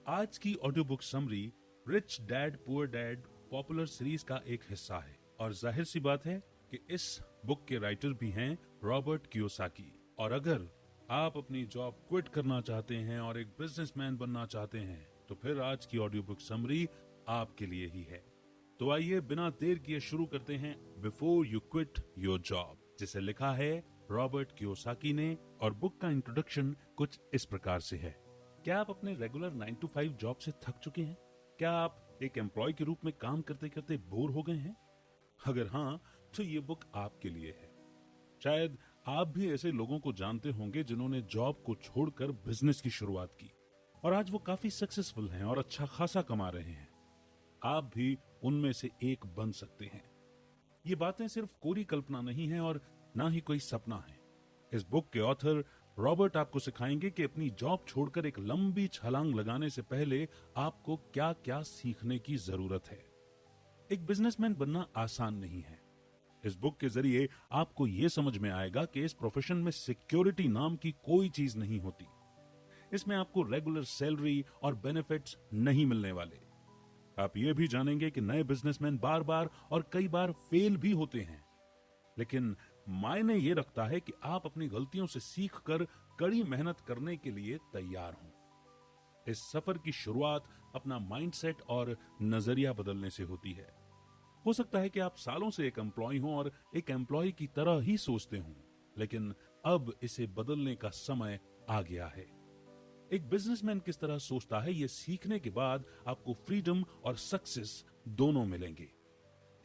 आज की audio book summary rich Dad Poor dad popular series का एक हिस्सा है और जाहिर सी बात है कि इस बुक के राइटर भी हैं रॉबर्ट कियोसाकी। और अगर आप अपनी जॉब क्विट करना चाहते हैं और एक बिजनेसमैन बनना चाहते हैं तो फिर आज की ऑडियो बुक समरी आपके लिए ही है। तो आइए बिना देर किए शुरू करते हैं before you quit your job, जिसे लिखा है रॉबर्ट कियोसाकी ने। और बुक का इंट्रोडक्शन कुछ इस प्रकार से है। क्या आप अपने रेगुलर 9 to 5 जॉब से थक चुके हैं? क्या आप एक एम्प्लॉय के रूप में काम करते करते बोर हो गए हैं? अगर हाँ, तो ये बुक आपके लिए है। शायद आप भी ऐसे लोगों को जानते होंगे जिन्होंने जॉब को छोड़कर बिजनेस की शुरुआत की और आज वो काफी सक्सेसफुल हैं और अच्छा खासा कमा रहे हैं। आप भी उनमें से एक बन सकते हैं। ये बातें सिर्फ कोरी कल्पना नहीं है और ना ही कोई सपना है। इस बुक के ऑथर रॉबर्ट आपको सिखाएंगे कि अपनी जॉब छोड़कर एक लंबी छलांग लगाने से पहले आपको क्या क्या सीखने की जरूरत है। एक बिजनेसमैन बनना आसान नहीं है। इस बुक के जरिए आपको यह समझ में आएगा कि इस प्रोफेशन में सिक्योरिटी नाम की कोई चीज नहीं होती। इसमें आपको रेगुलर सैलरी और बेनिफिट्स नहीं मिलने वाले। आप ये भी जानेंगे कि नए बिजनेसमैन बार बार और कई बार फेल भी होते हैं, लेकिन मायने ये रखता है कि आप अपनी गलतियों से सीखकर कड़ी मेहनत करने के लिए तैयार हों। इस सफर की शुरुआत अपना माइंडसेट और नजरिया बदलने से होती है। हो सकता है कि आप सालों से एक एम्प्लॉय हों और एक एम्प्लॉय की तरह ही सोचते हों, लेकिन अब इसे बदलने का समय आ गया है। एक बिजनेसमैन किस तरह सोचता है, यह सीखने के बाद आपको फ्रीडम और सक्सेस दोनों मिलेंगे।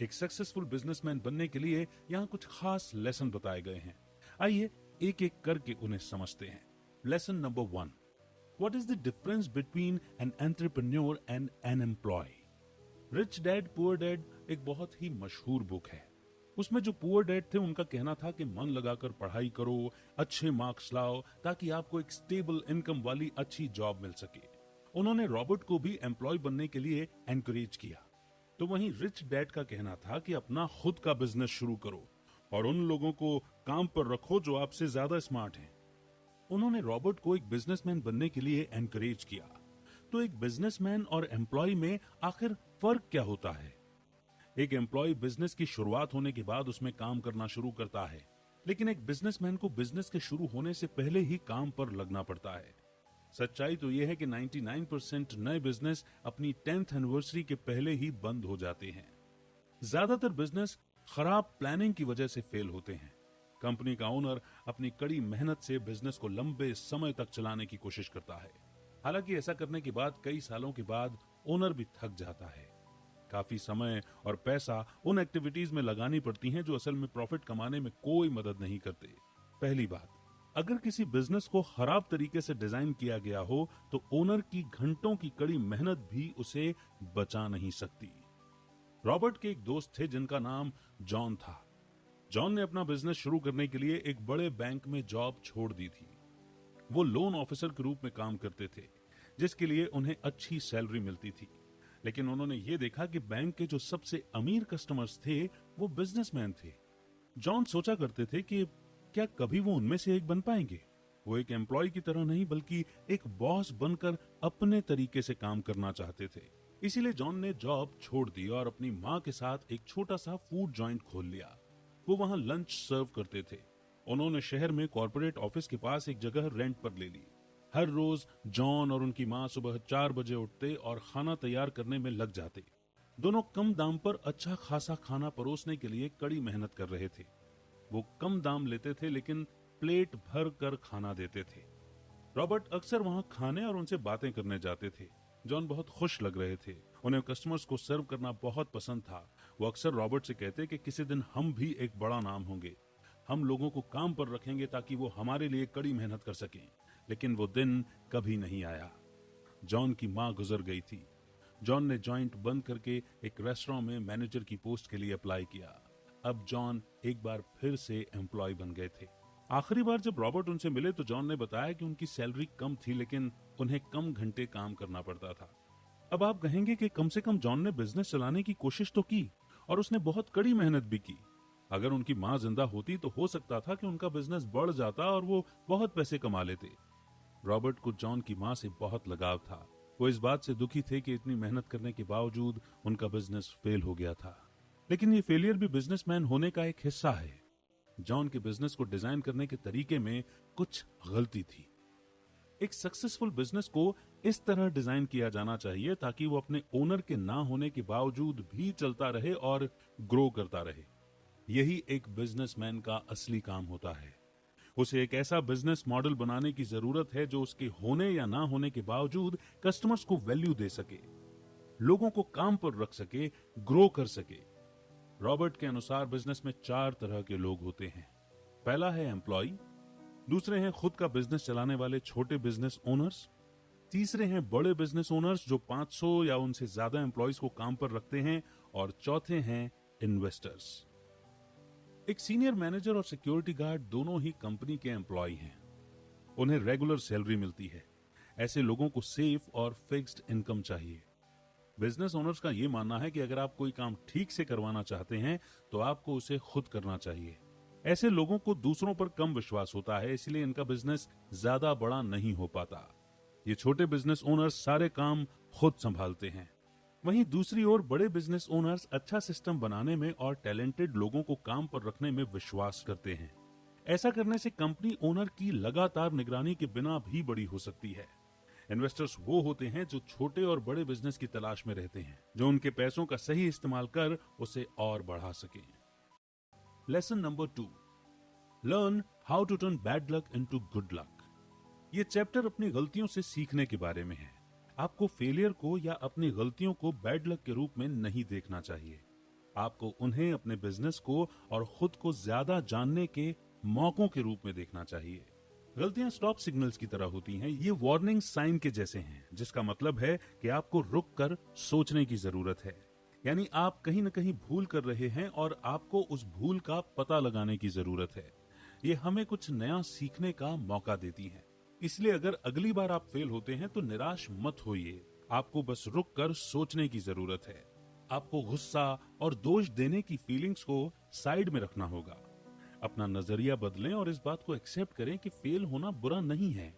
एक सक्सेसफुल बिजनेसमैन बनने के लिए यहाँ कुछ खास लेसन बताए गए हैं। आइए एक एक करके उन्हें समझते हैं। Lesson number 1, what is the difference between an entrepreneur and an employee? Rich Dad Poor Dad एक बहुत ही मशहूर बुक है। उसमें जो पुअर डैड थे उनका कहना था कि मन लगाकर पढ़ाई करो, अच्छे मार्क्स लाओ ताकि आपको एक स्टेबल इनकम वाली अच्छी जॉब मिल सके। उन्होंने रॉबर्ट को भी एम्प्लॉय बनने के लिए एनकरेज किया। तो वहीं रिच डैड का कहना था कि अपना खुद का बिजनेस शुरू करो और उन लोगों को काम पर रखो जो आपसे ज्यादा स्मार्ट हैं। उन्होंने रॉबर्ट को एक बिजनेसमैन बनने के लिए एनकरेज किया। तो एक बिजनेसमैन और एम्प्लॉय में आखिर फर्क क्या होता है? एक एम्प्लॉय बिजनेस की शुरुआत होने के बाद उसमें काम करना शुरू करता है, लेकिन एक बिजनेसमैन को बिजनेस के शुरू होने से पहले ही काम पर लगना पड़ता है। सच्चाई तो यह है कि 99% नए बिजनेस अपनी 10th एनिवर्सरी के पहले ही बंद हो जाते हैं। ज्यादातर बिजनेस खराब प्लानिंग की वजह से फेल होते हैं। कंपनी का ओनर अपनी कड़ी मेहनत से बिजनेस को लंबे समय तक चलाने की कोशिश करता है। हालांकि ऐसा करने के बाद कई सालों के बाद ओनर भी थक जाता है। काफी समय और पैसा उन एक्टिविटीज में लगानी पड़ती हैं जो असल में प्रॉफिट कमाने में कोई मदद नहीं करते। पहली बात, अगर किसी बिजनेस को खराब तरीके से डिजाइन किया गया हो तो ओनर की घंटों की कड़ी मेहनत भी उसे बचा नहीं सकती। रॉबर्ट के एक दोस्त थे जिनका नाम जॉन था। जॉन ने अपना बिजनेस शुरू करने के लिए एक बड़े बैंक में जॉब छोड़ दी थी। वो लोन ऑफिसर के रूप में काम करते थे, जिसके लिए उन्हें अच्छी सैलरी मिलती थी। लेकिन उन्होंने ये देखा कि बैंक के जो सबसे अमीर कस्टमर्स थे वो बिजनेसमैन थे। जॉन सोचा करते थे कि क्या कभी वो उनमें से एक बन पाएंगे। वो एक एम्प्लॉय की तरह नहीं बल्कि एक बॉस बनकर अपने तरीके से काम करना चाहते थे। इसीलिए जॉन ने जॉब छोड़ दी और अपनी माँ के साथ एक छोटा सा फूड जॉइंट खोल लिया। वो वहां लंच सर्व करते थे। उन्होंने शहर में कॉर्पोरेट ऑफिस के पास एक जगह रेंट पर ले ली। हर रोज जॉन और उनकी माँ सुबह 4 बजे उठते और खाना तैयार करने में लग जाते। दोनों कम दाम पर अच्छा खासा खाना परोसने के लिए कड़ी मेहनत कर रहे थे। वो कम दाम लेते थे लेकिन प्लेट भर कर खाना देते थे। रॉबर्ट अक्सर वहां खाने और उनसे बातें करने जाते थे। जॉन बहुत खुश लग रहे थे। उन्हें कस्टमर्स को सर्व करना बहुत पसंद था। वो अक्सर रॉबर्ट से कहते कि किसी दिन हम भी एक बड़ा नाम होंगे। हम लोगों को काम पर रखेंगे ताकि वो हमारे लिए कड़ी मेहनत कर सकें। लेकिन वो दिन कभी नहीं आया। जॉन की माँ गुजर गई थी। जॉन ने जॉइंट बंद करके एक रेस्टोरेंट में मैनेजर की पोस्ट के लिए अप्लाई किया। अब जॉन एक बार फिर से एम्प्लॉय बन गए थे। आखिरी बार जब रॉबर्ट उनसे मिले तो जॉन ने बताया कि उनकी सैलरी कम थी लेकिन उन्हें कम घंटे काम करना पड़ता था। अब आप कहेंगे कि कम से कम जॉन ने बिजनेस चलाने की कोशिश तो की और उसने बहुत कड़ी मेहनत भी की। अगर उनकी माँ जिंदा होती तो हो सकता था कि उनका बिजनेस बढ़ जाता और वो बहुत पैसे कमा लेते। रॉबर्ट को जॉन की माँ से बहुत लगाव था। वो इस बात से दुखी थे कि इतनी मेहनत करने के बावजूद उनका बिजनेस फेल हो गया था। लेकिन ये फेलियर भी बिजनेसमैन होने का एक हिस्सा है। जॉन के बिजनेस को डिजाइन करने के तरीके में कुछ गलती थी। एक सक्सेसफुल बिजनेस को इस तरह डिजाइन किया जाना चाहिए ताकि वो अपने ओनर के ना होने के बावजूद भी चलता रहे और ग्रो करता रहे। यही एक बिजनेसमैन का असली काम होता है। उसे एक ऐसा बिजनेस मॉडल बनाने की जरूरत है जो उसके होने या ना होने के बावजूद कस्टमर्स को वैल्यू दे सके, लोगों को काम पर रख सके, ग्रो कर सके। रॉबर्ट के अनुसार बिजनेस में 4 तरह के लोग होते हैं। पहला है एम्प्लॉय, दूसरे हैं खुद का बिजनेस चलाने वाले छोटे बिजनेस ओनर्स, तीसरे हैं बड़े बिजनेस ओनर्स जो 500 या उनसे ज्यादा एम्प्लॉयज को काम पर रखते हैं, और चौथे हैं इन्वेस्टर्स। एक सीनियर मैनेजर और सिक्योरिटी गार्ड दोनों ही कंपनी के एम्प्लॉय हैं। उन्हें रेगुलर सैलरी मिलती है। ऐसे लोगों को सेफ और फिक्स्ड इनकम चाहिए। बिजनेस ओनर्स का यह मानना है कि अगर आप कोई काम ठीक से करवाना चाहते हैं तो आपको उसे खुद करना चाहिए। ऐसे लोगों को दूसरों पर कम विश्वास होता है, इसलिए इनका बिजनेस ज्यादा बड़ा नहीं हो पाता। ये छोटे बिजनेस ओनर्स सारे काम खुद संभालते हैं। वहीं दूसरी ओर बड़े बिजनेस ओनर्स अच्छा सिस्टम बनाने में और टैलेंटेड लोगों को काम पर रखने में विश्वास करते हैं। ऐसा करने से कंपनी ओनर की लगातार निगरानी के बिना भी बड़ी हो सकती है। इन्वेस्टर्स वो होते हैं जो छोटे और बड़े बिजनेस की तलाश में रहते हैं, जो उनके पैसों का सही इस्तेमाल कर उसे और बढ़ा सके। Lesson number 2, learn how to turn bad luck into good luck. ये चैप्टर अपनी गलतियों से सीखने के बारे में है। आपको फेलियर को या अपनी गलतियों को बैड लक के रूप में नहीं देखना चाहिए। आपको उन्हें अपने बिजनेस को और खुद को ज्यादा जानने के मौकों के रूप में देखना चाहिए। गलतियां स्टॉप सिग्नल्स की तरह होती हैं। ये वार्निंग साइन के जैसे हैं, जिसका मतलब है कि आपको रुक कर सोचने की जरूरत है। यानी आप कहीं न कहीं भूल कर रहे हैं और आपको उस भूल का पता लगाने की जरूरत है। ये हमें कुछ नया सीखने का मौका देती है। इसलिए अगर अगली बार आप फेल होते हैं तो निराश मत होइए। आपको बस रुक कर सोचने की जरूरत है। आपको गुस्सा और दोष देने की फीलिंग्स को साइड में रखना होगा। अपना नजरिया बदलें और इस बात को एक्सेप्ट करें कि फेल होना बुरा नहीं है।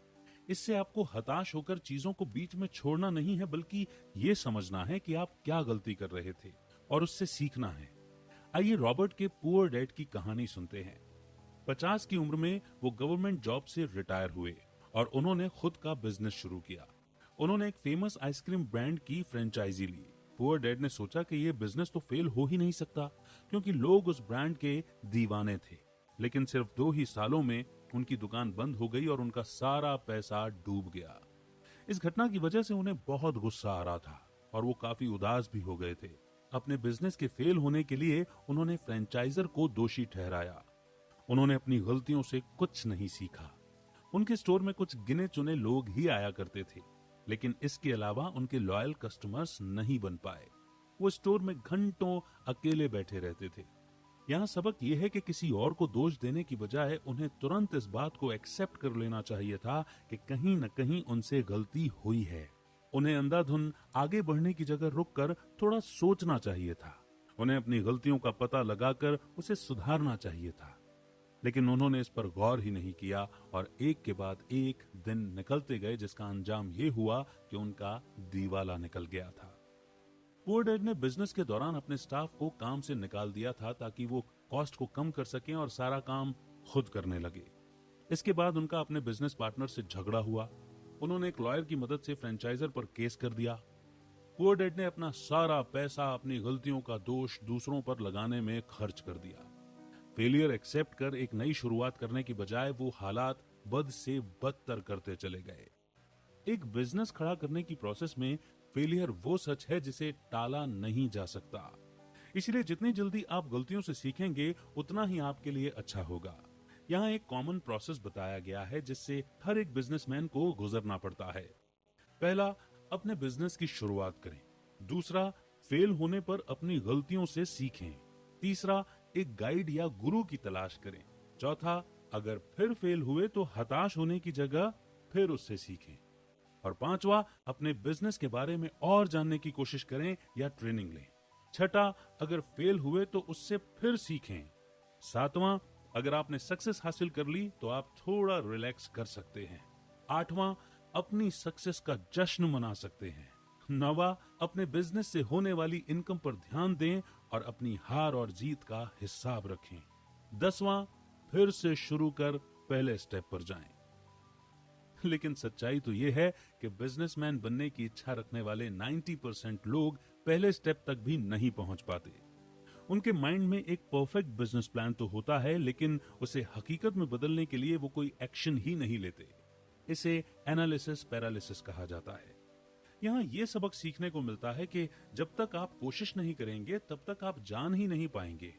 इससे आपको हताश होकर चीजों को बीच में छोड़ना नहीं है, बल्कि ये समझना है कि आप क्या गलती कर रहे थे और उससे सीखना है। आइए रॉबर्ट के पुअर डैड की कहानी सुनते हैं। 50 की उम्र में वो गवर्नमेंट जॉब से रिटायर हुए और उन्होंने खुद का बिजनेस शुरू किया। उन्होंने एक फेमस आइसक्रीम ब्रांड की फ्रेंचाइजी ली। पुअर डैड ने सोचा कि ये बिजनेस तो फेल हो ही नहीं सकता, क्योंकि लोग उस ब्रांड के दीवाने थे। लेकिन सिर्फ 2 ही सालों में उनकी दुकान बंद हो गई और उनका सारा पैसा डूब गया। इस घटना की वजह से उन्हें बहुत गुस्सा आ रहा था और वो काफी उदास भी हो गए थे। अपने बिजनेस के फेल होने के लिए उन्होंने फ्रेंचाइजर को दोषी ठहराया। उन्होंने अपनी गलतियों से कुछ नहीं सीखा। उनके स्टोर में कुछ गिने चुने लोग ही आया करते थे, लेकिन इसके अलावा उनके लॉयल कस्टमर्स नहीं बन पाए। वो स्टोर में घंटों अकेले बैठे रहते थे। यहाँ सबक यह है कि किसी और को दोष देने की बजाय उन्हें तुरंत इस बात को एक्सेप्ट कर लेना चाहिए था कि कहीं न कहीं उनसे गलती हुई है। उन्हें अंधाधुन आगे बढ़ने की जगह रुककर थोड़ा सोचना चाहिए था। उन्हें अपनी गलतियों का पता लगाकर उसे सुधारना चाहिए था। लेकिन उन्होंने इस पर गौर ही नहीं किया और एक के बाद एक दिन निकलते गए, जिसका अंजाम ये हुआ कि उनका दीवाला निकल गया था। पुअर डैड ने बिजनेस के दौरान अपने स्टाफ को काम से निकाल दिया था ताकि वो कॉस्ट को कम कर सकें और सारा काम खुद करने लगे। इसके बाद उनका अपने बिजनेस पार्टनर से झगड़ा हुआ। उन्होंने एक लॉयर की मदद से फ्रेंचाइजर पर केस कर दिया। पुअर डैड ने अपना सारा पैसा अपनी गलतियों का दोष दूसरों पर लगाने में खर्च कर दिया। फेलियर एक्सेप्ट कर एक नई शुरुआत करने की बजाय वो हालात बद से बदतर करते चले गए। एक बिजनेस खड़ा करने की प्रोसेस में फेलियर वो सच है जिसे टाला नहीं जा सकता। इसलिए जितनी जल्दी आप गलतियों से सीखेंगे उतना ही आपके लिए अच्छा होगा। यहाँ एक कॉमन प्रोसेस बताया गया है जिससे हर एक बिजनेसमैन को गुजरना पड़ता है। पहला, अपने बिजनेस की शुरुआत करें। दूसरा, फेल होने पर अपनी गलतियों से सीखें। तीसरा, एक गाइड या गुरु की तलाश करें। चौथा, अगर फिर फेल हुए तो हताश होने की जगह फिर उससे सीखें। और पांचवा, अपने बिजनेस के बारे में और जानने की कोशिश करें या ट्रेनिंग लें। छठा, अगर फेल हुए तो उससे फिर सीखें। सातवां, अगर आपने सक्सेस हासिल कर ली तो आप थोड़ा रिलैक्स कर सकते हैं। आठवां, अपनी सक्सेस का जश्न मना सकते हैं। 9वां, अपने बिजनेस से होने वाली इनकम पर ध्यान दें और अपनी हार और जीत का हिसाब रखें। 10वां, फिर से शुरू कर पहले स्टेप पर जाएं। लेकिन सच्चाई तो यह है कि बिजनेसमैन बनने की इच्छा रखने वाले 90% लोग पहले स्टेप तक भी नहीं पहुंच पाते। उनके माइंड में एक परफेक्ट बिजनेस प्लान तो होता है, लेकिन उसे हकीकत में बदलने के लिए वो कोई एक्शन ही नहीं लेते। इसे एनालिसिस पैरालिसिस कहा जाता है। यहाँ ये सबक सीखने को मिलता है कि जब तक आप कोशिश नहीं करेंगे तब तक आप जान ही नहीं पाएंगे।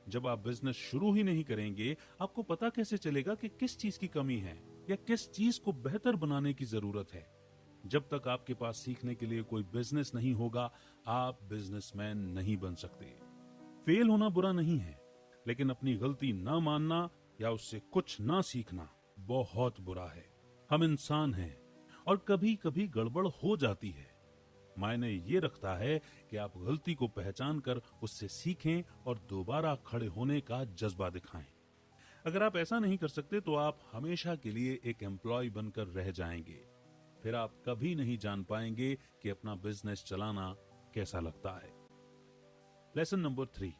जब आप बिजनेस शुरू ही नहीं करेंगे, आपको पता कैसे चलेगा कि किस चीज की कमी है या किस चीज को बेहतर बनाने की जरूरत है। जब तक आपके पास सीखने के लिए कोई बिजनेस नहीं होगा, आप बिजनेसमैन नहीं बन सकते। फेल होना बुरा नहीं है, लेकिन अपनी गलती ना मानना या उससे कुछ ना सीखना बहुत बुरा है। हम इंसान हैं और कभी कभी गड़बड़ हो जाती है। मायने ये रखता है कि आप गलती को पहचान कर उससे सीखें और दोबारा खड़े होने का जज्बा दिखाएं। अगर आप ऐसा नहीं कर सकते तो आप हमेशा के लिए एक एम्प्लॉय बनकर रह जाएंगे। फिर आप कभी नहीं जान पाएंगे कि अपना बिजनेस चलाना कैसा लगता है। Lesson number 3,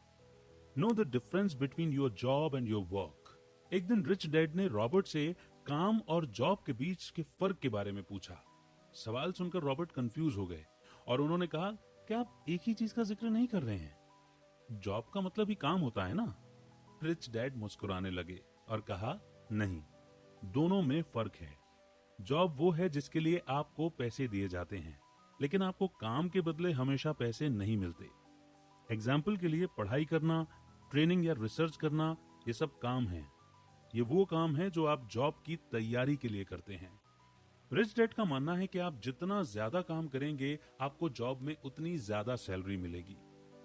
know the difference between your job and your work. एक दिन रिच डैड ने रॉबर्ट से काम और जॉब के बीच के फर्क के बारे में पूछा। सवाल सुनकर रॉबर्ट कंफ्यूज हो गए और उन्होंने कहा, क्या आप एक ही चीज का जिक्र नहीं कर रहे हैं? जॉब का मतलब ही काम होता है ना? रिच डैड मुस्कुराने लगे और कहा, नहीं, दोनों में फर्क है। जॉब वो है जिसके लिए आपको पैसे दिए जाते हैं, लेकिन आपको काम के बदले हमेशा पैसे नहीं मिलते। एग्जाम्पल के लिए पढ़ाई करना, ट्रेनिंग या रिसर्च करना, ये सब काम है। ये वो काम है जो आप जॉब की तैयारी के लिए करते हैं। रिच डैड का मानना है कि आप जितना ज्यादा काम करेंगे, आपको जॉब में उतनी ज्यादा सैलरी मिलेगी।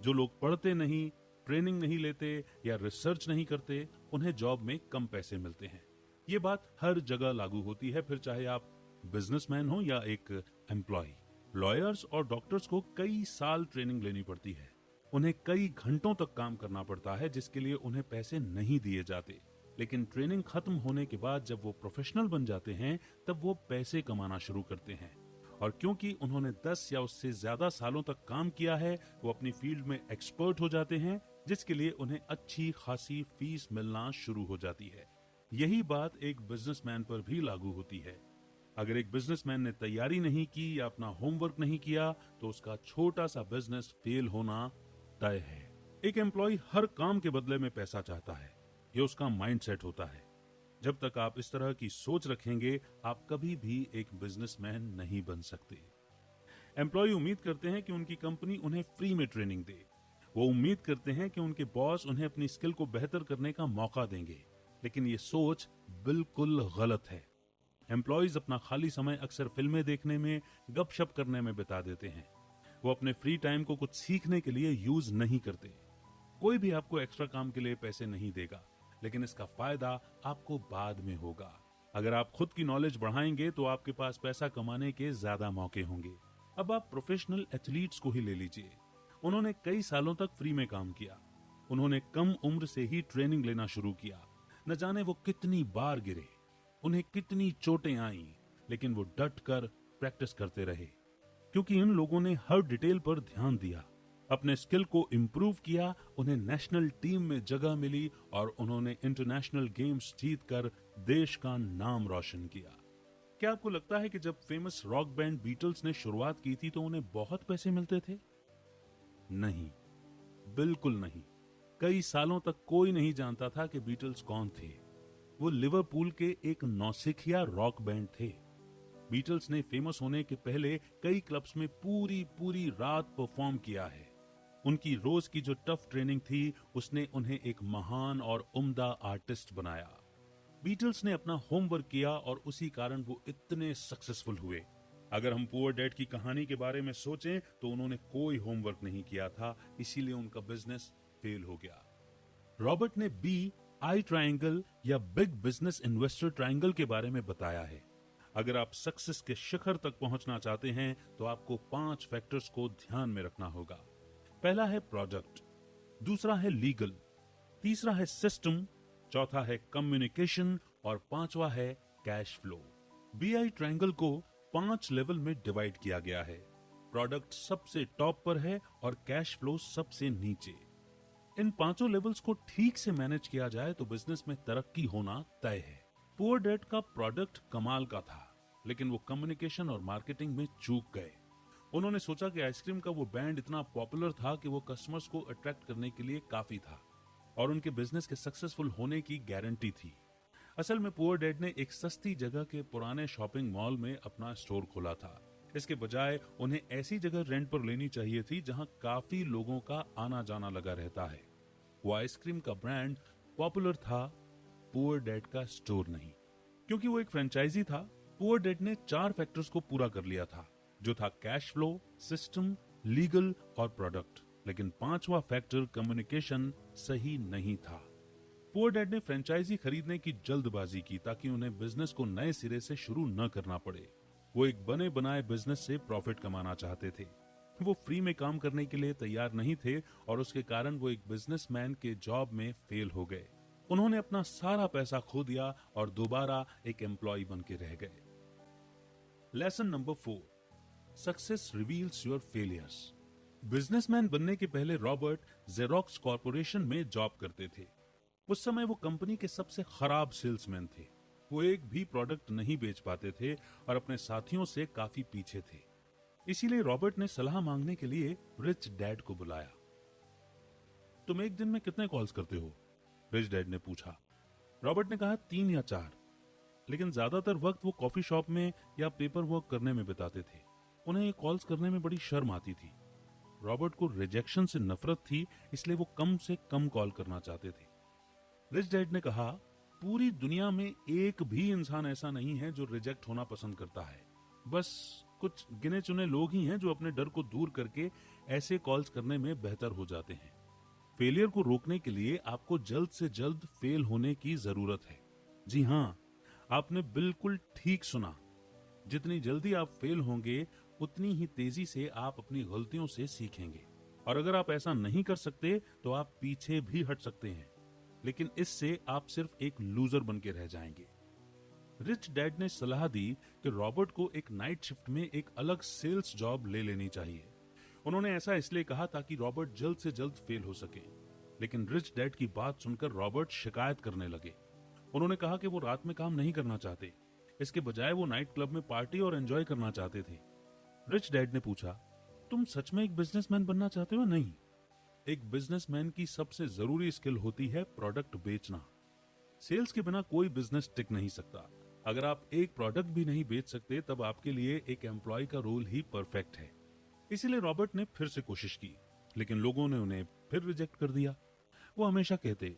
जो लोग पढ़ते नहीं, ट्रेनिंग नहीं लेते या रिसर्च नहीं करते, उन्हें जॉब में कम पैसे मिलते हैं। ये बात हर जगह लागू होती है, फिर चाहे आप बिजनेसमैन हो या एक एम्प्लॉय। लॉयर्स और डॉक्टर्स को कई साल ट्रेनिंग लेनी पड़ती है। उन्हें कई घंटों तक काम करना पड़ता है, जिसके लिए उन्हें पैसे नहीं दिए जाते। लेकिन ट्रेनिंग खत्म होने के बाद जब वो प्रोफेशनल बन जाते हैं, तब वो पैसे कमाना शुरू करते हैं। और क्योंकि उन्होंने 10 या उससे ज्यादा सालों तक काम किया है, वो अपनी फील्ड में एक्सपर्ट हो जाते हैं, जिसके लिए उन्हें अच्छी खासी फीस मिलना शुरू हो जाती है। यही बात एक बिजनेसमैन पर भी लागू होती है। अगर एक बिजनेसमैन ने तैयारी नहीं की या अपना होमवर्क नहीं किया, तो उसका छोटा सा बिजनेस फेल होना तय है। एक एम्प्लॉय हर काम के बदले में पैसा चाहता है, ये उसका माइंडसेट होता है। जब तक आप इस तरह की सोच रखेंगे, आप कभी भी एक बिजनेसमैन नहीं बन सकते। एम्प्लॉय उम्मीद करते हैं कि उनकी कंपनी उन्हें फ्री में ट्रेनिंग दे। वो उम्मीद करते हैं कि उनके बॉस उन्हें अपनी स्किल को बेहतर करने का मौका देंगे, लेकिन ये सोच बिल्कुल गलत है। एम्प्लॉयज अपना खाली समय अक्सर फिल्में देखने में, गपशप करने में बिता देते हैं। वो अपने फ्री टाइम को कुछ सीखने के लिए यूज नहीं करते। कोई भी आपको एक्स्ट्रा काम के लिए पैसे नहीं देगा, लेकिन इसका फायदा आपको बाद में होगा। अगर आप खुद की नॉलेज बढ़ाएंगे तो आपके पास पैसा कमाने के ज्यादा मौके होंगे। अब आप प्रोफेशनल एथलीट्स को ही ले लीजिए। उन्होंने कई सालों तक फ्री में काम किया। उन्होंने कम उम्र से ही ट्रेनिंग लेना शुरू किया। न जाने वो कितनी बार गिरे, उन्हें कितनी चोटें आईं, लेकिन वो डट कर प्रैक्टिस करते रहे, क्योंकि इन लोगों ने हर डिटेल पर ध्यान दिया, अपने स्किल को इम्प्रूव किया। उन्हें नेशनल टीम में जगह मिली और उन्होंने इंटरनेशनल गेम्स जीतकर देश का नाम रोशन किया। क्या आपको लगता है कि जब फेमस रॉक बैंड बीटल्स ने शुरुआत की थी तो उन्हें बहुत पैसे मिलते थे? नहीं, बिल्कुल नहीं। कई सालों तक कोई नहीं जानता था कि बीटल्स कौन थे। वो लिवरपूल के एक नौसिखिया रॉक बैंड थे। बीटल्स ने फेमस होने के पहले कई क्लब्स में पूरी पूरी रात परफॉर्म किया है। उनकी रोज की जो टफ ट्रेनिंग थी, उसने उन्हें एक महान और उम्दा आर्टिस्ट बनाया। बीटल्स ने अपना होमवर्क किया और उसी कारण वो इतने सक्सेसफुल हुए। अगर हम पुअर डैड की कहानी के बारे में सोचें तो उन्होंने कोई होमवर्क नहीं किया था, इसीलिए उनका बिजनेस फेल हो गया। रॉबर्ट ने BI ट्रायंगल या बिग बिजनेस इन्वेस्टर ट्रायंगल के बारे में बताया है। अगर आप सक्सेस के शिखर तक पहुंचना चाहते हैं तो आपको 5 फैक्टर्स को ध्यान में रखना होगा। पहला है प्रोडक्ट, दूसरा है लीगल, तीसरा है सिस्टम, चौथा है कम्युनिकेशन और पांचवा है कैश फ्लो। BI ट्रायंगल को 5 लेवल में डिवाइड किया गया है। प्रोडक्ट सबसे टॉप पर है और कैश फ्लो सबसे नीचे। इन पांचों लेवल्स को ठीक से मैनेज किया जाए तो बिजनेस में तरक्की होना तय है। पुअर डैड का प्रोडक्ट कमाल का था, लेकिन वो कम्युनिकेशन और मार्केटिंग में चूक गए। उन्होंने सोचा कि आइसक्रीम का वो ब्रांड इतना पॉपुलर था कि वो कस्टमर्स को अट्रैक्ट करने के लिए काफी था और उनके बिजनेस के सक्सेसफुल होने की गारंटी थी। असल में पुअर डैड ने एक सस्ती जगह के पुराने शॉपिंग मॉल में अपना स्टोर खोला था। इसके बजाय उन्हें ऐसी जगह रेंट पर लेनी चाहिए थी जहां काफी लोगों का आना जाना लगा रहता है। वो आइसक्रीम का ब्रांड पॉपुलर था, पुअर डैड का स्टोर नहीं। क्योंकि वो एक फ्रेंचाइजी था, पुअर डैड ने 4 फैक्टर्स को पूरा कर लिया था, जो था कैश फ्लो, सिस्टम, लीगल और प्रोडक्ट। लेकिन 5वां फैक्टर कम्युनिकेशन सही नहीं था। पुअर डैड ने फ्रेंचाइजी खरीदने की जल्दबाजी की ताकि उन्हें बिजनेस को नए सिरे से शुरू न करना पड़े। वो एक बने बनाए बिजनेस से प्रॉफिट कमाना चाहते थे। वो फ्री में काम करने के लिए तैयार नहीं थे और उसके कारण वो एक बिजनेसमैन के जॉब में फेल हो गए। उन्होंने अपना सारा पैसा खो दिया और दोबारा एक एम्प्लॉय बन के रह गए। Lesson number 4, success reveals your failures. Businessman बनने के पहले रॉबर्ट जेरोक्स कॉर्पोरेशन में जॉब करते थे। उस समय वो कंपनी के सबसे खराब सेल्समैन थे। वो एक भी प्रोडक्ट नहीं बेच पाते थे और अपने साथियों से काफी पीछे थे। इसीलिए रॉबर्ट ने सलाह मांगने के लिए रिच डैड को बुलाया। तुम एक दिन में कितने कॉल्स करते हो? रिच डैड ने पूछा। रॉबर्ट ने कहा 3 या 4, लेकिन ज्यादातर वक्त वो कॉफी शॉप में या पेपर वर्क करने में बिताते थे। उन्हें ये कॉल्स करने में बड़ी शर्म आती थी। रॉबर्ट को रिजेक्शन से नफरत थी, इसलिए वो कम से कम कॉल करना चाहते थे। रिच डैड ने कहा, पूरी दुनिया में एक भी इंसान ऐसा नहीं है जो रिजेक्ट होना पसंद करता है। बस कुछ गिने चुने लोग ही हैं जो अपने डर को दूर करके ऐसे कॉल्स करने में बेहतर हो जाते हैं। फेलियर को रोकने के लिए आपको जल्द से जल्द फेल होने की जरूरत है। जी हाँ, आपने बिल्कुल ठीक सुना। जितनी जल्दी आप फेल होंगे, उतनी ही तेजी से आप अपनी गलतियों से सीखेंगे। और अगर आप ऐसा नहीं कर सकते तो आप पीछे भी हट सकते हैं, लेकिन इससे आप सिर्फ एक लूजर बन के रह जाएंगे। रिच डैड ने सलाह दी कि रॉबर्ट को एक नाइट शिफ्ट में एक अलग सेल्स जॉब ले लेनी चाहिए। उन्होंने ऐसा इसलिए कहा ताकि रॉबर्ट जल्द से जल्द फेल हो सके। लेकिन रिच डैड की बात सुनकर रॉबर्ट शिकायत करने लगे। उन्होंने कहा कि वो रात में काम नहीं करना चाहते, इसके बजाय वो नाइट क्लब में पार्टी और एंजॉय करना चाहते थे। रिच डैड ने पूछा, तुम सच में एक बिजनेसमैन बनना चाहते हो? नहीं, एक बिजनेसमैन की सबसे जरूरी स्किल होती है प्रोडक्ट बेचना। सेल्स के बिना कोई बिजनेस टिक नहीं सकता। अगर आप एक प्रोडक्ट भी नहीं बेच सकते, तब आपके लिए एक एम्प्लॉय का रोल ही परफेक्ट है। इसीलिए रॉबर्ट ने फिर से कोशिश की, लेकिन लोगों ने उन्हें फिर रिजेक्ट कर दिया। वो हमेशा कहते,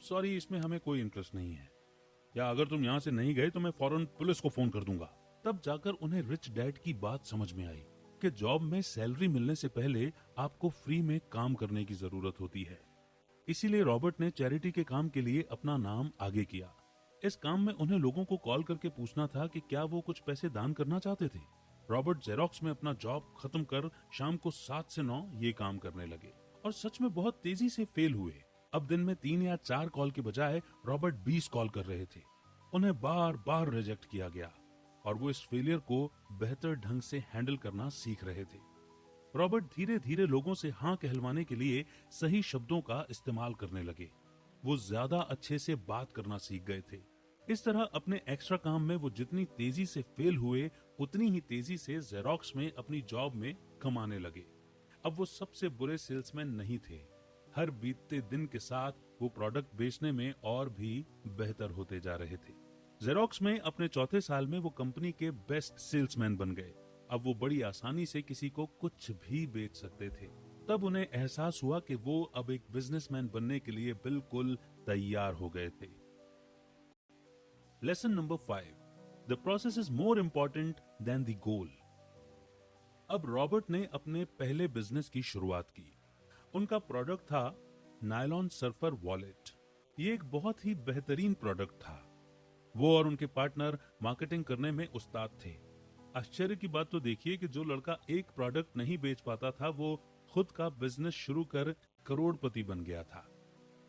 सॉरी, इसमें हमें कोई इंटरेस्ट नहीं है, या अगर तुम यहाँ से नहीं गए तो मैं फौरन पुलिस को फोन कर दूंगा। तब जाकर उन्हें रिच डैड की बात समझ में आई कि जॉब में सैलरी मिलने से पहले आपको फ्री में काम करने की जरूरत होती है। इसीलिए रॉबर्ट ने चैरिटी के काम के लिए अपना नाम आगे किया। इस काम में उन्हें लोगों को कॉल करके पूछना था कि क्या वो कुछ पैसे दान करना चाहते थे। रॉबर्ट जेरोक्स में अपना जॉब खत्म कर शाम को 7 से 9 ये काम करने लगे और सच में बहुत तेजी से फेल हुए। अब दिन में 3 या 4 कॉल के बजाय रॉबर्ट 20 कॉल कर रहे थे। उन्हें बार बार रिजेक्ट किया गया और वो इस फेलियर को बेहतर ढंग से हैंडल करना सीख रहे थे। रॉबर्ट धीरे धीरे लोगों से हाँ कहलवाने के लिए सही शब्दों का इस्तेमाल करने लगे। वो ज्यादा अच्छे से बात करना सीख गए थे। इस तरह अपने एक्स्ट्रा काम में वो जितनी तेजी से फेल हुए, उतनी ही तेजी से जेरोक्स में अपनी जॉब में कमाने लगे। अब वो सबसे बुरे सेल्समैन नहीं थे। हर बीतते दिन के साथ वो प्रोडक्ट बेचने में और भी बेहतर होते जा रहे थे। जेरोक्स में अपने चौथे साल में वो कंपनी के बेस्ट सेल्समैन बन गए। अब वो बड़ी आसानी से किसी को कुछ भी बेच सकते थे। तब उन्हें एहसास हुआ कि वो अब एक बिजनेसमैन बनने के लिए बिल्कुल तैयार हो गए थे। Lesson number 5, the process is more important than the goal. अब रॉबर्ट ने अपने पहले बिजनेस की शुरुआत की। उनका प्रोडक्ट था नायलॉन सर्फर वॉलेट। ये एक बहुत ही बेहतरीन प्रोडक्ट था। वो और उनके पार्टनर मार्केटिंग करने में उस्ताद थे। आश्चर्य की बात तो देखिए कि जो लड़का एक प्रोडक्ट नहीं बेच पाता था, वो खुद का बिजनेस शुरू कर करोड़पति बन गया था।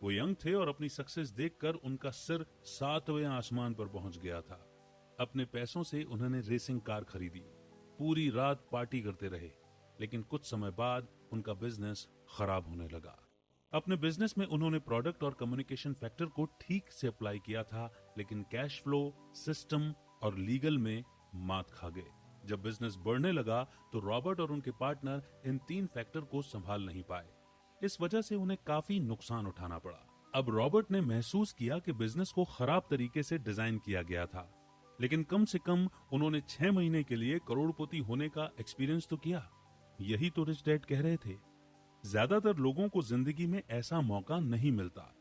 वो यंग थे और अपनी सक्सेस देखकर उनका सिर 7वें आसमान पर पहुंच गया था। अपने पैसों से उन्होंने रेसिंग कार खरीदी, पूरी रात पार्टी करते रहे, लेकिन कुछ समय बाद उनका बिजनेस खराब होने लगा। अपने बिजनेस में उन्होंने प्रोडक्ट और कम्युनिकेशन फैक्टर को ठीक से अप्लाई किया था, लेकिन कैश फ्लो, सिस्टम और लीगल में मात खा गए। जब बिजनेस बढ़ने लगा तो रॉबर्ट और उनके पार्टनर इन 3 फैक्टर को संभाल नहीं पाए। इस वजह से उन्हें काफी नुकसान उठाना पड़ा। अब रॉबर्ट ने महसूस किया कि बिजनेस को खराब तरीके से डिजाइन किया गया था, लेकिन कम से कम उन्होंने 6 महीने के लिए करोड़पति होने का एक्सपीरियंस तो किया। यही तो रिच डैड कह रहे थे। ज्यादातर लोगों को जिंदगी में ऐसा मौका नहीं मिलता।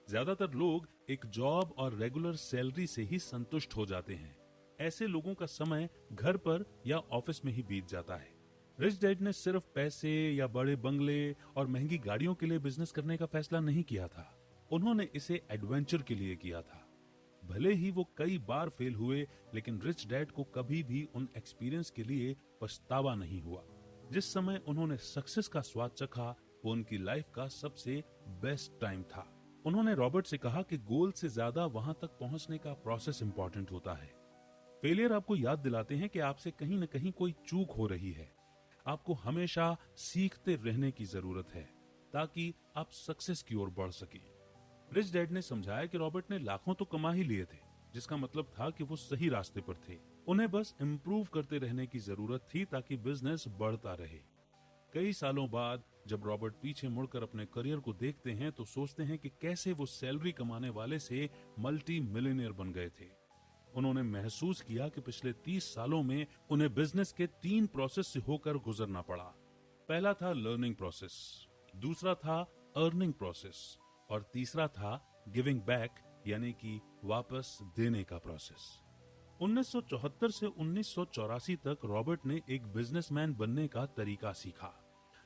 ज्यादातर लोग एक जॉब और रेगुलर सैलरी से ही संतुष्ट हो जाते हैं। ऐसे लोगों का समय घर पर या ऑफिस में ही बीत जाता है। रिच डैड ने सिर्फ पैसे या बड़े बंगले और महंगी गाड़ियों के लिए बिजनेस करने का फैसला नहीं किया था। उन्होंने इसे एडवेंचर के लिए किया था। भले ही वो कई बार फेल हुए, लेकिन रिच डैड को कभी भी उन एक्सपीरियंस के लिए पछतावा नहीं हुआ। जिस समय उन्होंने सक्सेस का स्वाद चखा, वो उनकी लाइफ का सबसे बेस्ट टाइम था। उन्होंने रॉबर्ट से कहा कि गोल से ज्यादा वहां तक पहुंचने का प्रोसेस इंपॉर्टेंट होता है। फेलियर आपको याद दिलाते हैं कि आपसे कहीं न कहीं कोई चूक हो रही है। आपको हमेशा सीखते रहने की जरूरत है ताकि आप सक्सेस की ओर बढ़ सकें। रिच डैड ने समझाया कि रॉबर्ट ने लाखों तो कमा ही लिए थे, जिसका मतलब था कि वो सही रास्ते पर थे। उन्हें बस इम्प्रूव करते रहने की जरूरत थी ताकि बिजनेस बढ़ता रहे। कई सालों बाद जब रॉबर्ट पीछे मुड़कर अपने करियर को देखते हैं तो सोचते हैं कि कैसे वो सैलरी कमाने वाले से मल्टी मिलियनियर बन गए थे। उन्होंने महसूस किया कि पिछले 30 सालों में उन्हें बिजनेस के 3 प्रोसेस से होकर गुजरना पड़ा। पहला था लर्निंग प्रोसेस, दूसरा था अर्निंग प्रोसेस और तीसरा था गिविंग बैक, यानी कि वापस देने का प्रोसेस। 1974 से 1984 तक रॉबर्ट ने एक बिजनेसमैन बनने का तरीका सीखा।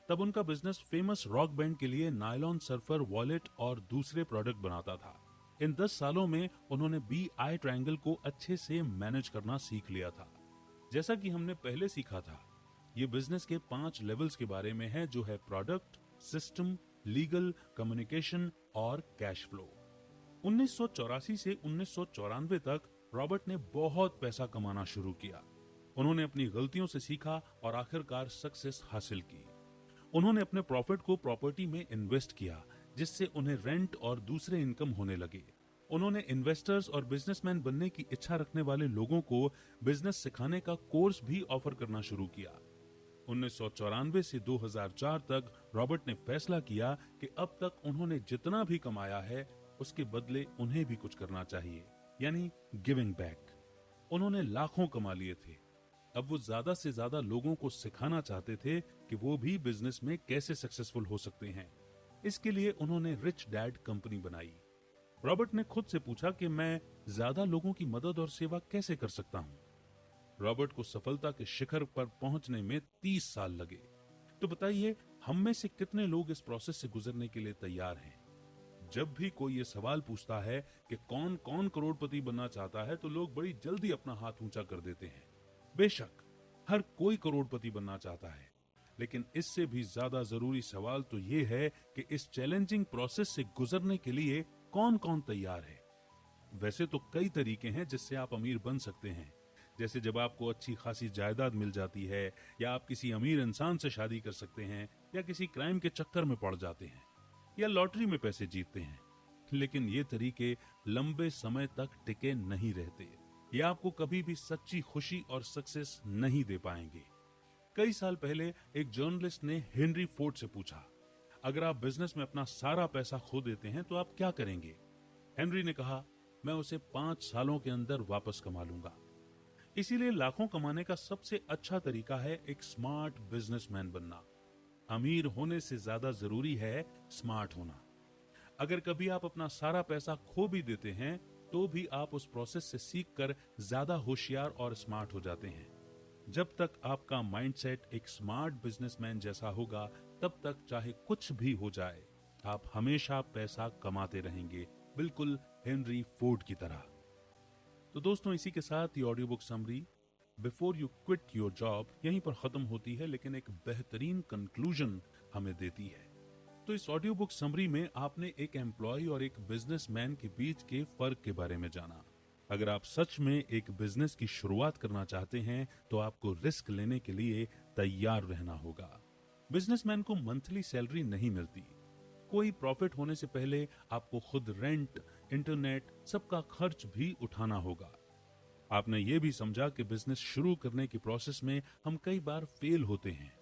तब उनका बिजनेस फेमस रॉक बैंड के लिए नायलॉन सर्फर वॉलेट और दूसरे प्रोडक्ट बनाता था। इन 10 सालों में उन्होंने BI ट्रायंगल को अच्छे से मैनेज करना सीख लिया था। जैसा कि हमने पहले सीखा था, ये बिजनेस के 5 लेवल्स के बारे में है, जो है प्रोडक्ट, सिस्टम, लीगल, कम्युनिकेशन और कैश फ्लो। 1984 से 1994 तक रॉबर्ट ने बहुत पैसा कमाना शुरू किया। उन्होंने अपनी गलतियों से सीखा और आखिरकार सक्सेस हासिल की। उन्होंने अपने प्रॉफिट को प्रॉपर्टी में इन्वेस्ट किया, जिससे उन्हें रेंट और दूसरे इनकम होने लगे। उन्होंने इन्वेस्टर्स और बिजनेसमैन बनने की इच्छा रखने वाले लोगों को बिजनेस सिखाने का कोर्स भी ऑफर करना शुरू किया। 1994 से 2004 तक रॉबर्ट ने फैसला किया कि अब तक उन्होंने जितना भी कमाया है उसके बदले उन्हें भी कुछ करना चाहिए, यानी गिविंग बैक। उन्होंने लाखों कमा लिए थे। अब वो ज्यादा से ज्यादा लोगों को सिखाना चाहते थे कि वो भी बिजनेस में कैसे सक्सेसफुल हो सकते हैं। इसके लिए उन्होंने रिच डैड कंपनी बनाई। रॉबर्ट ने खुद से पूछा कि मैं ज्यादा लोगों की मदद और सेवा कैसे कर सकता हूँ। रॉबर्ट को सफलता के शिखर पर पहुंचने में 30 साल लगे। तो बताइए, हम में से कितने लोग इस प्रोसेस से गुजरने के लिए तैयार हैं? जब भी कोई ये सवाल पूछता है कि कौन कौन करोड़पति बनना चाहता है, तो लोग बड़ी जल्दी अपना हाथ ऊंचा कर देते हैं। बेशक हर कोई करोड़पति बनना चाहता है, लेकिन इससे भी ज्यादा जरूरी सवाल तो ये है कि इस चैलेंजिंग प्रोसेस से गुजरने के लिए कौन कौन तैयार है। वैसे तो कई तरीके हैं जिससे आप अमीर बन सकते हैं, जैसे जब आपको अच्छी खासी जायदाद मिल जाती है, या आप किसी अमीर इंसान से शादी कर सकते हैं, या किसी क्राइम के चक्कर में पड़ जाते हैं, या लॉटरी में पैसे जीतते हैं। लेकिन ये तरीके लंबे समय तक टिके नहीं रहते। ये आपको कभी भी सच्ची खुशी और सक्सेस नहीं दे पाएंगे। कई साल पहले एक जर्नलिस्ट ने हेनरी फोर्ड से पूछा, अगर आप बिजनेस में अपना सारा पैसा खो देते हैं तो आप क्या करेंगे? हेनरी ने कहा, मैं उसे 5 सालों के अंदर वापस कमा लूंगा। इसीलिए लाखों कमाने का सबसे अच्छा तरीका है एक स्मार्ट बिजनेसमैन बनना। अमीर होने से ज्यादा जरूरी है स्मार्ट होना। अगर कभी आप अपना सारा पैसा खो भी देते हैं तो भी आप उस प्रोसेस से सीखकर ज्यादा होशियार और स्मार्ट हो जाते हैं। जब तक आपका माइंडसेट एक स्मार्ट बिजनेसमैन जैसा होगा, तब तक चाहे कुछ भी हो जाए, आप हमेशा पैसा कमाते रहेंगे, बिल्कुल हेनरी फोर्ड की तरह। तो दोस्तों, इसी के साथ ये audio book summary before you quit your job यहीं पर खत्म होती है, लेकिन एक बेहतरीन कंक्लूजन हमें देती है। तो इस ऑडियो बुक समरी में आपने एक एम्प्लॉय और एक बिजनेसमैन के बीच के फर्क के बारे में जाना। अगर आप सच में एक बिजनेस की शुरुआत करना चाहते हैं तो आपको रिस्क लेने के लिए तैयार रहना होगा। बिजनेसमैन को मंथली सैलरी नहीं मिलती। कोई प्रॉफिट होने से पहले आपको खुद रेंट, इंटरनेट, सबका खर्च भी उठाना होगा। आपने ये भी समझा कि बिजनेस शुरू करने की प्रोसेस में हम कई बार फेल होते हैं,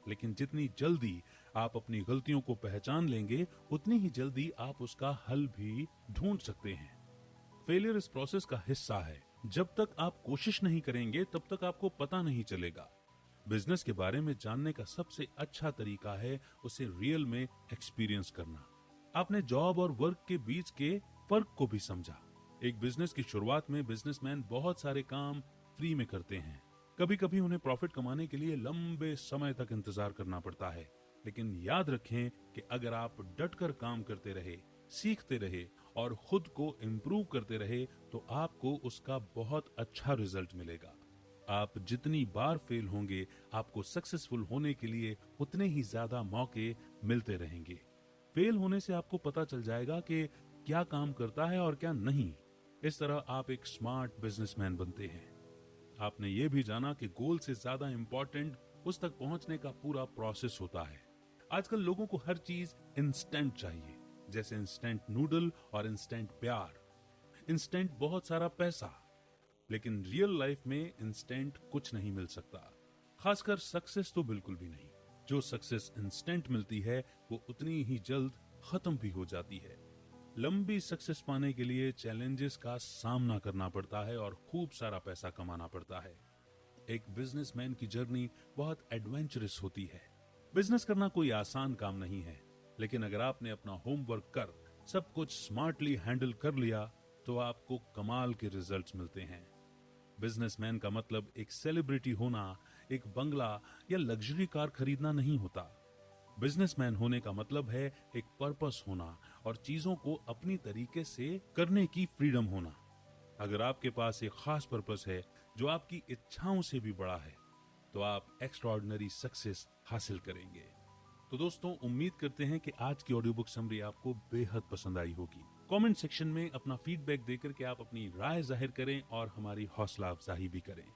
लेकिन जितनी जल्दी आप अपनी गलतियों को पहचान लेंगे उतनी ही जल्दी आप उसका हल भी ढूंढ सकते हैं। फेलियर इस प्रोसेस का हिस्सा है। जब तक आप कोशिश नहीं करेंगे तब तक आपको पता नहीं चलेगा। बिजनेस के बारे में जानने का सबसे अच्छा तरीका है उसे रियल में एक्सपीरियंस करना। आपने जॉब और वर्क के बीच के फर्क को भी समझा। एक बिजनेस की शुरुआत में बिजनेसमैन बहुत सारे काम फ्री में करते हैं। कभी कभी उन्हें प्रॉफिट कमाने के लिए लंबे समय तक इंतजार करना पड़ता है, लेकिन याद रखें कि अगर आप डटकर काम करते रहे, सीखते रहे और खुद को इम्प्रूव करते रहे तो आपको उसका बहुत अच्छा रिजल्ट मिलेगा। आप जितनी बार फेल होंगे, आपको सक्सेसफुल होने के लिए उतने ही ज्यादा मौके मिलते रहेंगे। फेल होने से आपको पता चल जाएगा कि क्या काम करता है और क्या नहीं। इस तरह आप एक स्मार्ट बिजनेसमैन बनते हैं। आपने ये भी जाना कि गोल से ज्यादा इंपॉर्टेंट उस तक पहुंचने का पूरा प्रोसेस होता है। आजकल लोगों को हर चीज इंस्टेंट चाहिए, जैसे इंस्टेंट नूडल और इंस्टेंट प्यार, इंस्टेंट बहुत सारा पैसा। लेकिन रियल लाइफ में इंस्टेंट कुछ नहीं मिल सकता, खासकर सक्सेस तो बिल्कुल भी नहीं। जो सक्सेस इंस्टेंट मिलती है वो उतनी ही जल्द खत्म भी हो जाती है। लंबी सक्सेस पाने के लिए चैलेंजेस का सामना करना पड़ता है और खूब सारा पैसा कमाना पड़ता है। एक बिजनेसमैन की जर्नी बहुत एडवेंचरस होती है। बिजनेस करना कोई आसान काम नहीं है, लेकिन अगर आपने अपना होमवर्क कर सब कुछ स्मार्टली हैंडल कर लिया तो आपको कमाल के रिजल्ट्स मिलते हैं। बिजनेसमैन का मतलब एक सेलिब्रिटी होना, एक बंगला या लग्जरी कार खरीदना नहीं होता। बिजनेसमैन होने का मतलब है एक पर्पस होना और चीजों को अपनी तरीके से करने की फ्रीडम होना। अगर आपके पास एक खास पर्पस है जो आपकी इच्छाओं से भी बड़ा है तो आप एक्स्ट्राऑर्डिनरी सक्सेस हासिल करेंगे। तो दोस्तों, उम्मीद करते हैं कि आज की ऑडियो बुक समरी आपको बेहद पसंद आई होगी। कमेंट सेक्शन में अपना फीडबैक देकर के आप अपनी राय जाहिर करें और हमारी हौसला अफजाई भी करें।